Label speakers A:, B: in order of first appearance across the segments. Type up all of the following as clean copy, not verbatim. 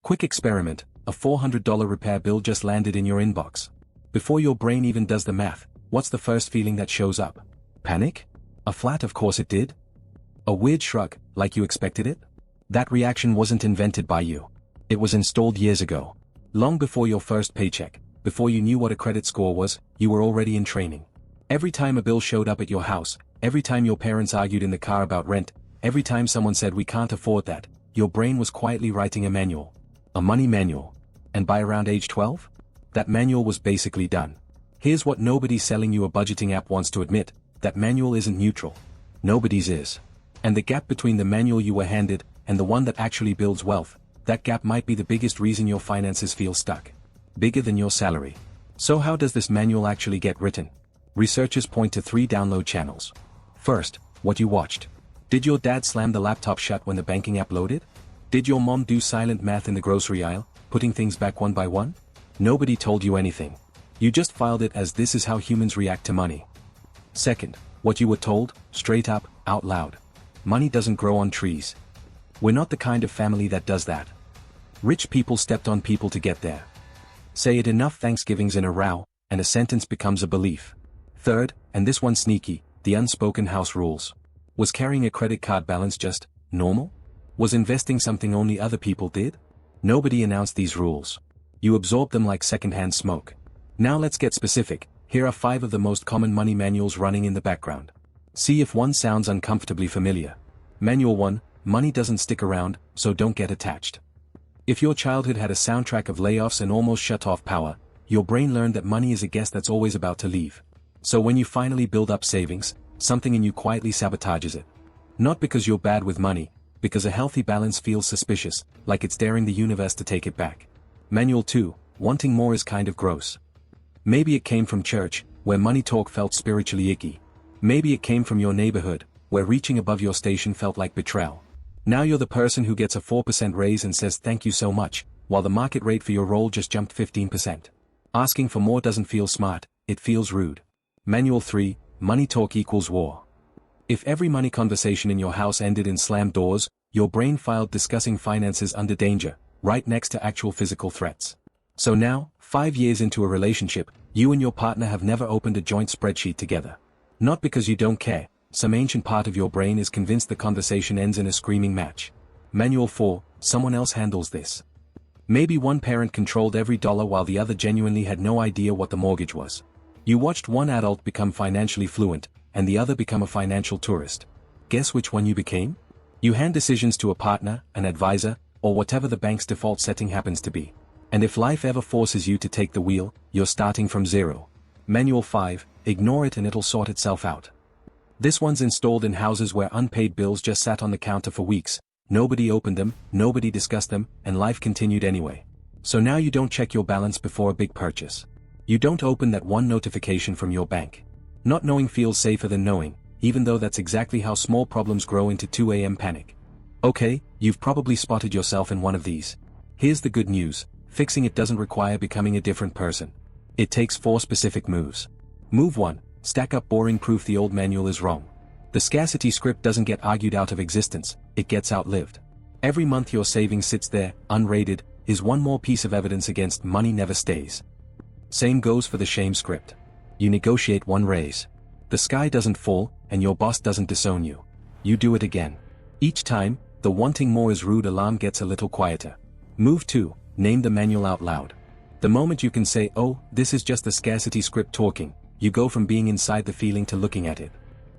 A: Quick experiment, a $400 repair bill just landed in your inbox. Before your brain even does the math, what's the first feeling that shows up? Panic? A flat of course it did? A weird shrug, like you expected it? That reaction wasn't invented by you. It was installed years ago. Long before your first paycheck, before you knew what a credit score was, you were already in training. Every time a bill showed up at your house, every time your parents argued in the car about rent, every time someone said we can't afford that, your brain was quietly writing a manual. A money manual. And by around age 12? That manual was basically done. Here's what nobody selling you a budgeting app wants to admit, that manual isn't neutral. Nobody's is. And the gap between the manual you were handed, and the one that actually builds wealth, that gap might be the biggest reason your finances feel stuck. Bigger than your salary. So how does this manual actually get written? Researchers point to 3 download channels. First, what you watched. Did your dad slam the laptop shut when the banking app loaded? Did your mom do silent math in the grocery aisle, putting things back one by one? Nobody told you anything. You just filed it as this is how humans react to money. Second, what you were told, straight up, out loud. Money doesn't grow on trees. We're not the kind of family that does that. Rich people stepped on people to get there. Say it enough Thanksgivings in a row, and a sentence becomes a belief. Third, and this one's sneaky, the unspoken house rules. Was carrying a credit card balance just normal? Was investing something only other people did? Nobody announced these rules. You absorbed them like secondhand smoke. Now let's get specific. Here are 5 of the most common money manuals running in the background. See if one sounds uncomfortably familiar. Manual 1, money doesn't stick around, so don't get attached. If your childhood had a soundtrack of layoffs and almost shut off power, your brain learned that money is a guest that's always about to leave. So when you finally build up savings, something in you quietly sabotages it. Not because you're bad with money, because a healthy balance feels suspicious, like it's daring the universe to take it back. Manual 2, wanting more is kind of gross. Maybe it came from church, where money talk felt spiritually icky. Maybe it came from your neighborhood, where reaching above your station felt like betrayal. Now you're the person who gets a 4% raise and says thank you so much, while the market rate for your role just jumped 15%. Asking for more doesn't feel smart, it feels rude. Manual 3, money talk equals war. If every money conversation in your house ended in slammed doors, your brain filed discussing finances under danger, right next to actual physical threats. So now, 5 years into a relationship, you and your partner have never opened a joint spreadsheet together. Not because you don't care, some ancient part of your brain is convinced the conversation ends in a screaming match. Manual 4, someone else handles this. Maybe one parent controlled every dollar while the other genuinely had no idea what the mortgage was. You watched one adult become financially fluent, and the other become a financial tourist. Guess which one you became? You hand decisions to a partner, an advisor, or whatever the bank's default setting happens to be. And if life ever forces you to take the wheel, you're starting from zero. Manual 5, ignore it and it'll sort itself out. This one's installed in houses where unpaid bills just sat on the counter for weeks, nobody opened them, nobody discussed them, and life continued anyway. So now you don't check your balance before a big purchase. You don't open that one notification from your bank. Not knowing feels safer than knowing, even though that's exactly how small problems grow into 2 a.m. panic. Okay, you've probably spotted yourself in one of these. Here's the good news, fixing it doesn't require becoming a different person. It takes 4 specific moves. Move 1, stack up boring proof the old manual is wrong. The scarcity script doesn't get argued out of existence, it gets outlived. Every month your savings sits there, unrated, is one more piece of evidence against money never stays. Same goes for the shame script. You negotiate 1 raise. The sky doesn't fall, and your boss doesn't disown you. You do it again. Each time, the wanting more is rude alarm gets a little quieter. Move 2, name the manual out loud. The moment you can say, oh, this is just the scarcity script talking, you go from being inside the feeling to looking at it.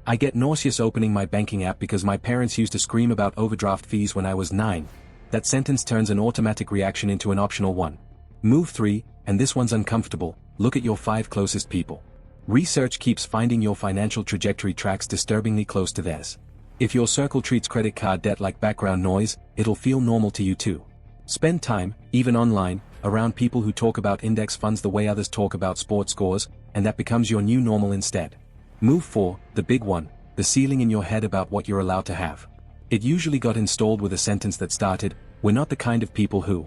A: I get nauseous opening my banking app because my parents used to scream about overdraft fees when I was 9. That sentence turns an automatic reaction into an optional one. Move 3, and this one's uncomfortable, look at your 5 closest people. Research keeps finding your financial trajectory tracks disturbingly close to theirs. If your circle treats credit card debt like background noise, it'll feel normal to you too. Spend time, even online, around people who talk about index funds the way others talk about sports scores, and that becomes your new normal instead. Move 4, the big one, the ceiling in your head about what you're allowed to have. It usually got installed with a sentence that started, we're not the kind of people who.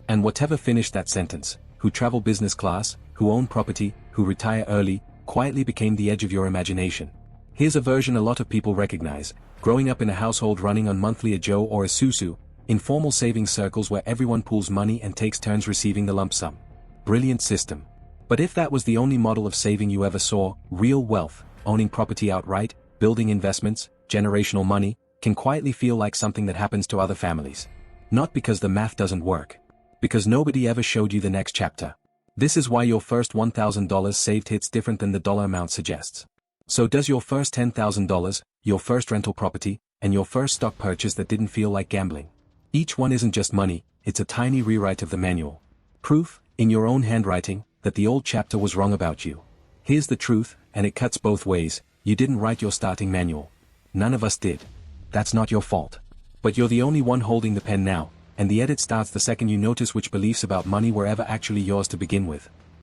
A: And whatever finished that sentence, who travel business class, who own property, who retire early, quietly became the edge of your imagination. Here's a version a lot of people recognize, growing up in a household running on monthly a Joe or a Susu, Informal saving circles where everyone pools money and takes turns receiving the lump sum. Brilliant system. But if that was the only model of saving you ever saw, real wealth, owning property outright, building investments, generational money, can quietly feel like something that happens to other families. Not because the math doesn't work. Because nobody ever showed you the next chapter. This is why your first $1,000 saved hits different than the dollar amount suggests. So does your first $10,000, your first rental property, and your first stock purchase that didn't feel like gambling? Each one isn't just money, it's a tiny rewrite of the manual. Proof, in your own handwriting, that the old chapter was wrong about you. Here's the truth, and it cuts both ways: you didn't write your starting manual. None of us did. That's not your fault. But you're the only one holding the pen now, and the edit starts the second you notice which beliefs about money were ever actually yours to begin with.